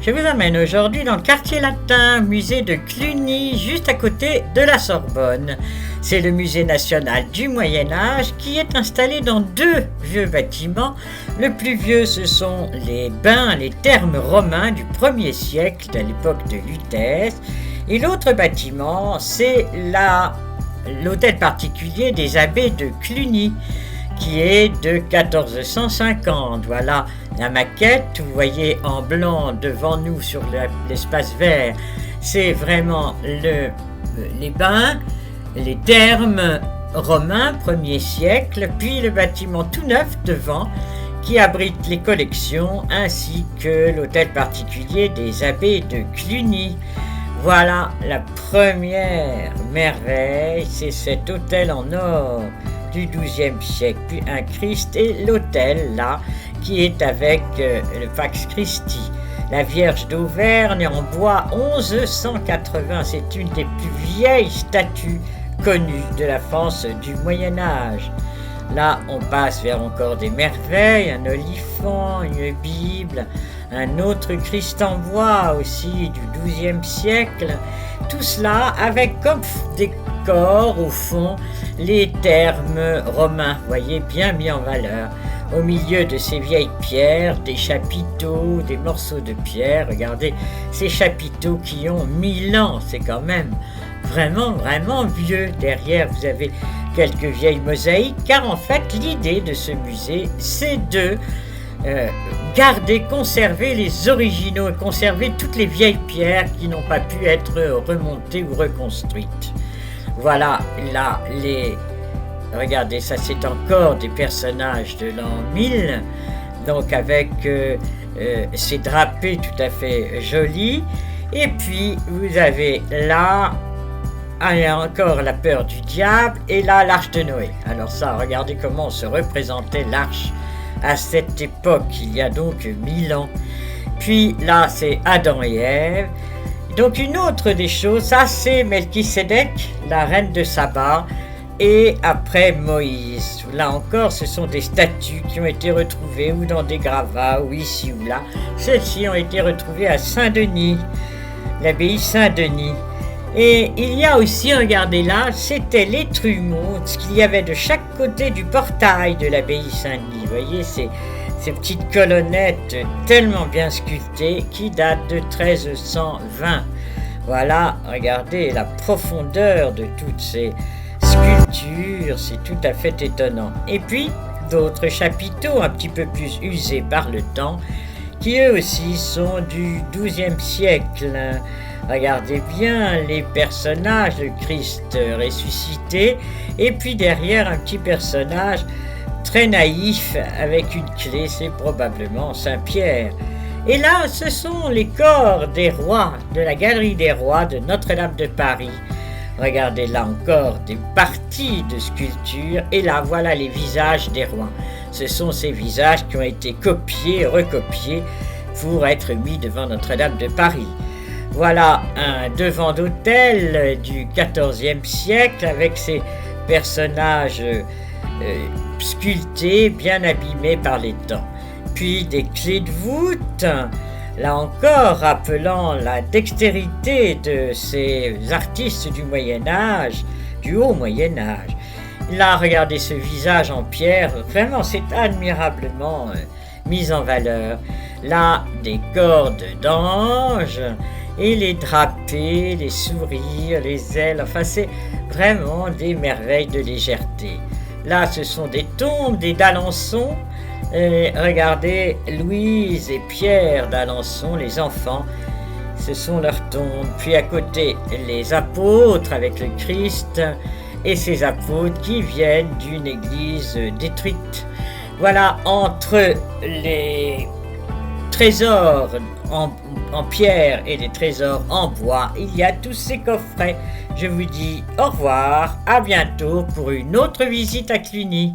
Je vous amène aujourd'hui dans le quartier latin, musée de Cluny, juste à côté de la Sorbonne. C'est le musée national du Moyen-Âge qui est installé dans deux vieux bâtiments. Le plus vieux, ce sont les bains, les thermes romains du 1er siècle, de l'époque de Lutèce. Et l'autre bâtiment, c'est l'hôtel particulier des abbés de Cluny, qui est de 1450. Voilà la maquette, vous voyez en blanc devant nous sur l'espace vert, c'est vraiment les bains, les thermes romains 1er siècle, puis le bâtiment tout neuf devant qui abrite les collections ainsi que l'hôtel particulier des abbés de Cluny. Voilà la première merveille, c'est cet hôtel en or du XIIe siècle, puis un Christ et l'autel là qui est avec le Pax Christi. La Vierge d'Auvergne en bois 1180, c'est une des plus vieilles statues connues de la France du Moyen-Âge. Là, on passe vers encore des merveilles, un olifant, une Bible, un autre Christ en bois aussi du XIIe siècle. Tout cela avec comme décor au fond les thermes romains, voyez, bien mis en valeur. Au milieu de ces vieilles pierres, des chapiteaux, des morceaux de pierre. Regardez ces chapiteaux qui ont 1000 ans, c'est quand même vraiment vieux. Derrière, vous avez quelques vieilles mosaïques, car en fait, l'idée de ce musée, c'est de garder, conserver les originaux, conserver toutes les vieilles pierres qui n'ont pas pu être remontées ou reconstruites. Voilà, là, regardez, ça c'est encore des personnages de l'an 1000, donc avec ces drapés tout à fait jolis. Et puis, vous avez là, encore la peur du diable, et là, l'arche de Noé. Alors ça, regardez comment se représentait l'arche à cette époque, il y a donc 1000 ans. Puis là, c'est Adam et Ève. Donc une autre des choses, ça c'est Melchisédek, la reine de Saba, et après Moïse. Là encore, ce sont des statues qui ont été retrouvées ou dans des gravats, ou ici ou là. Celles-ci ont été retrouvées à Saint-Denis, l'abbaye Saint-Denis. Et il y a aussi, regardez là, c'était les trumeaux, ce qu'il y avait de chaque côté du portail de l'abbaye Saint-Denis. Vous voyez, ces petites colonnettes tellement bien sculptées qui datent de 1320. Voilà, regardez la profondeur de toutes ces sculptures, c'est tout à fait étonnant. Et puis, d'autres chapiteaux un petit peu plus usés par le temps, qui eux aussi sont du XIIe siècle. Regardez bien les personnages, le Christ ressuscité, et puis derrière un petit personnage très naïf avec une clé, c'est probablement Saint-Pierre. Et là, ce sont les corps des rois, de la Galerie des Rois de Notre-Dame de Paris. Regardez là encore des parties de sculpture, et là voilà les visages des rois. Ce sont ces visages qui ont été copiés, recopiés pour être mis devant Notre-Dame de Paris. Voilà un devant d'autel du XIVe siècle avec ces personnages sculptés, bien abîmés par les temps. Puis des clés de voûte, là encore rappelant la dextérité de ces artistes du Moyen-Âge, du haut Moyen-Âge. Là, regardez ce visage en pierre, vraiment c'est admirablement mis en valeur. Là, des cordes d'anges, et les drapés, les sourires, les ailes, enfin c'est vraiment des merveilles de légèreté. Là, ce sont des tombes, des d'Alençon. Regardez, Louise et Pierre d'Alençon, les enfants, ce sont leurs tombes. Puis à côté, les apôtres avec le Christ, et ces apôtres qui viennent d'une église détruite. Voilà, entre les trésors en pierre et les trésors en bois, il y a tous ces coffrets. Je vous dis au revoir, à bientôt pour une autre visite à Cluny.